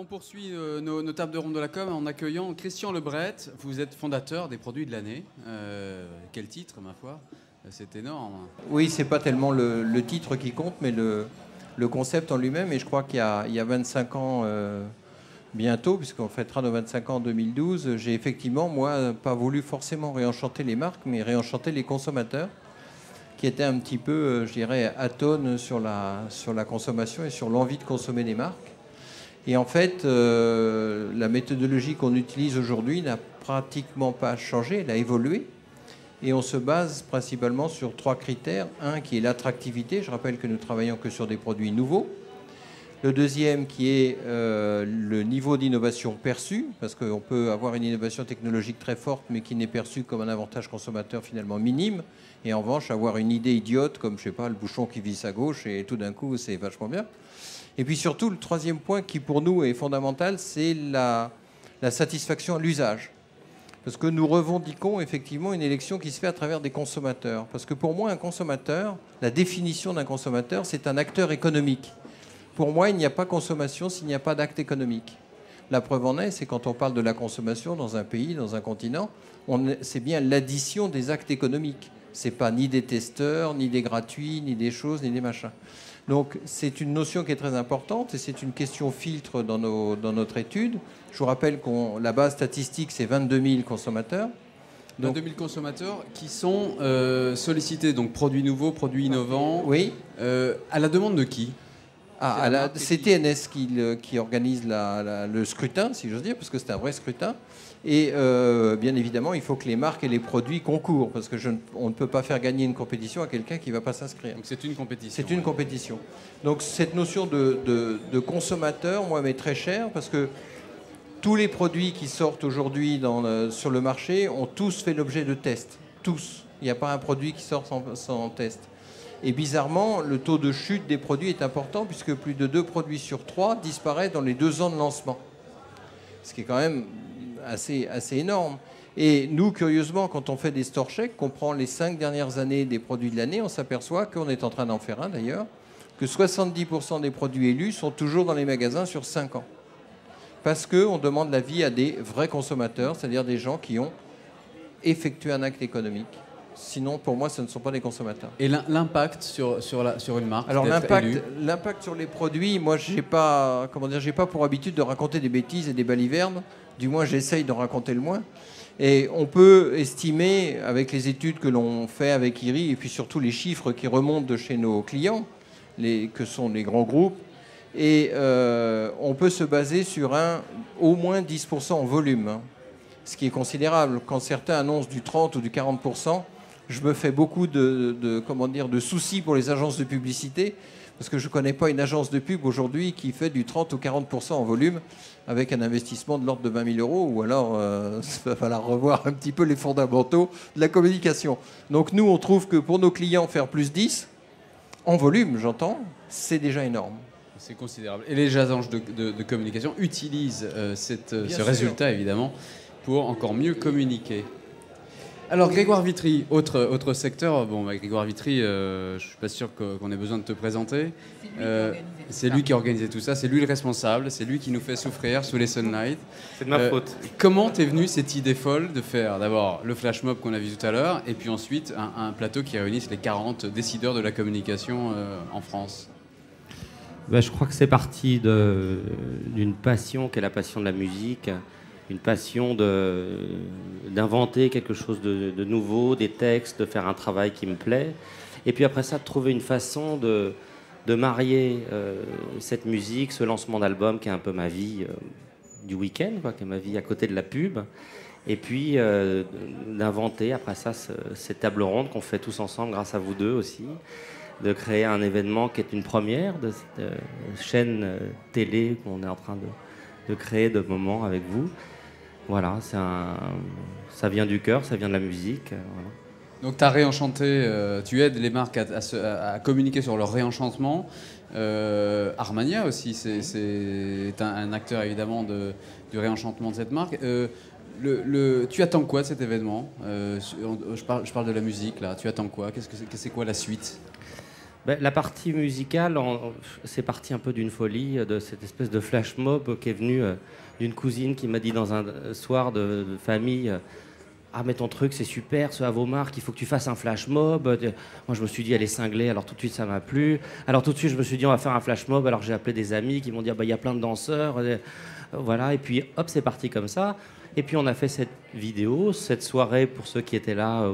on poursuit nos tables de ronde de la com en accueillant Christian Lebret. Vous êtes fondateur des produits de l'année. Quel titre, ma foi, c'est énorme. Oui, c'est pas tellement le titre qui compte, mais le concept en lui-même. Et je crois qu'il y a 25 ans, bientôt, puisqu'on fêtera nos 25 ans en 2012, j'ai effectivement, moi, pas voulu forcément réenchanter les marques, mais réenchanter les consommateurs, qui étaient un petit peu, je dirais, atones sur la consommation et sur l'envie de consommer des marques. Et en fait, la méthodologie qu'on utilise aujourd'hui n'a pratiquement pas changé, elle a évolué. Et on se base principalement sur 3 critères. Un qui est l'attractivité. Je rappelle que nous travaillons que sur des produits nouveaux. Le deuxième qui est le niveau d'innovation perçu, parce qu'on peut avoir une innovation technologique très forte, mais qui n'est perçue comme un avantage consommateur finalement minime. Et en revanche, avoir une idée idiote, comme, je sais pas, le bouchon qui visse à gauche, et tout d'un coup, c'est vachement bien. Et puis surtout, le troisième point qui pour nous est fondamental, c'est la satisfaction à l'usage. Parce que nous revendiquons effectivement une élection qui se fait à travers des consommateurs. Parce que pour moi, un consommateur, la définition d'un consommateur, c'est un acteur économique. Pour moi, il n'y a pas consommation s'il n'y a pas d'acte économique. La preuve en est, c'est quand on parle de la consommation dans un pays, dans un continent, c'est bien l'addition des actes économiques. Ce n'est pas ni des testeurs, ni des gratuits, ni des choses, ni des machins. Donc c'est une notion qui est très importante et c'est une question filtre dans notre étude. Je vous rappelle que la base statistique, c'est 22 000 consommateurs. Donc, 22 000 consommateurs qui sont sollicités, donc produits nouveaux, produits innovants. Oui. À la demande de qui ? C'est TNS qui organise le scrutin, si j'ose dire, parce que c'est un vrai scrutin. Et bien évidemment, il faut que les marques et les produits concourent, parce qu'on ne peut pas faire gagner une compétition à quelqu'un qui ne va pas s'inscrire. Donc c'est une compétition. C'est une compétition. Donc cette notion de consommateur, moi, m'est très chère, parce que tous les produits qui sortent aujourd'hui sur le marché ont tous fait l'objet de tests. Tous. Il n'y a pas un produit qui sort sans test. Et bizarrement, le taux de chute des produits est important, puisque plus de 2 produits sur 3 disparaissent dans les 2 ans de lancement. Ce qui est quand même assez énorme. Et nous, curieusement, quand on fait des store checks, qu'on prend les 5 dernières années des produits de l'année, on s'aperçoit qu'on est en train d'en faire un d'ailleurs, que 70% des produits élus sont toujours dans les magasins sur 5 ans. Parce qu'on demande l'avis à des vrais consommateurs, c'est-à-dire des gens qui ont effectué un acte économique. Sinon, pour moi, ce ne sont pas des consommateurs. Et l'impact sur une marque? Alors l'impact sur les produits, moi, j'ai pas pour habitude de raconter des bêtises et des balivernes. Du moins, j'essaye d'en raconter le moins. Et on peut estimer, avec les études que l'on fait avec IRI, et puis surtout les chiffres qui remontent de chez nos clients, que sont les grands groupes, et on peut se baser sur au moins 10% en volume, hein, ce qui est considérable. Quand certains annoncent du 30 ou du 40%, je me fais beaucoup de soucis pour les agences de publicité, parce que je ne connais pas une agence de pub aujourd'hui qui fait du 30 ou 40% en volume avec un investissement de l'ordre de 20 000 €, ou alors il va falloir revoir un petit peu les fondamentaux de la communication. Donc nous, on trouve que pour nos clients, faire plus 10, en volume, j'entends, c'est déjà énorme. C'est considérable. Et les agences de communication utilisent ce résultat, évidemment, pour encore mieux communiquer. Alors, Grégoire Vitry, autre secteur. Bon, Grégoire Vitry, je ne suis pas sûr qu'on ait besoin de te présenter. C'est lui qui a organisé tout ça, c'est lui le responsable, c'est lui qui nous fait souffrir sous les Sunlight. C'est de ma faute. Comment t'es venue cette idée folle de faire d'abord le flash mob qu'on a vu tout à l'heure, et puis ensuite un plateau qui réunisse les 40 décideurs de la communication en France? Je crois que c'est parti d'une passion qui est la passion de la musique. Une passion d'inventer quelque chose de nouveau, des textes, de faire un travail qui me plaît. Et puis après ça, de trouver une façon de marier cette musique, ce lancement d'album qui est un peu ma vie du week-end, qui est ma vie à côté de la pub. Et puis d'inventer après ça cette table ronde qu'on fait tous ensemble grâce à vous deux aussi. De créer un événement qui est une première de cette chaîne télé qu'on est en train de créer de moments avec vous. Voilà, ça vient du cœur, ça vient de la musique. Voilà. Donc tu as réenchanté, tu aides les marques à communiquer sur leur réenchantement. Armania aussi, c'est un acteur évidemment du réenchantement de cette marque. Tu attends quoi de cet événement? Je parle de la musique là, tu attends quoi? C'est quoi la suite? Ben, la partie musicale, c'est parti un peu d'une folie, de cette espèce de flash mob qui est venue d'une cousine qui m'a dit dans un soir de famille ah mais ton truc c'est super, ce à vos marques, il faut que tu fasses un flash mob. Moi je me suis dit elle est cinglée, alors tout de suite ça m'a plu. Alors tout de suite je me suis dit on va faire un flash mob, alors j'ai appelé des amis qui m'ont dit ah, bah, y a plein de danseurs. Voilà, et puis hop c'est parti comme ça. Et puis on a fait cette vidéo, cette soirée pour ceux qui étaient là,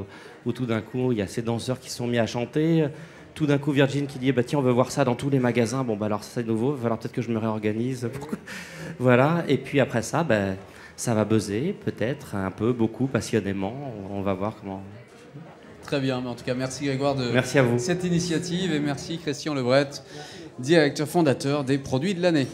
où tout d'un coup il y a ces danseurs qui se sont mis à chanter. Tout d'un coup, Virgin qui dit bah, tiens, on veut voir ça dans tous les magasins. Bon, bah alors c'est nouveau, il va falloir peut-être que je me réorganise. Voilà, et puis après ça, bah, ça va buzzer, peut-être, un peu, beaucoup, passionnément. On va voir comment. Très bien, mais en tout cas, merci Grégoire de merci à vous. Cette initiative et merci Christian Lebret, directeur fondateur des Produits de l'année.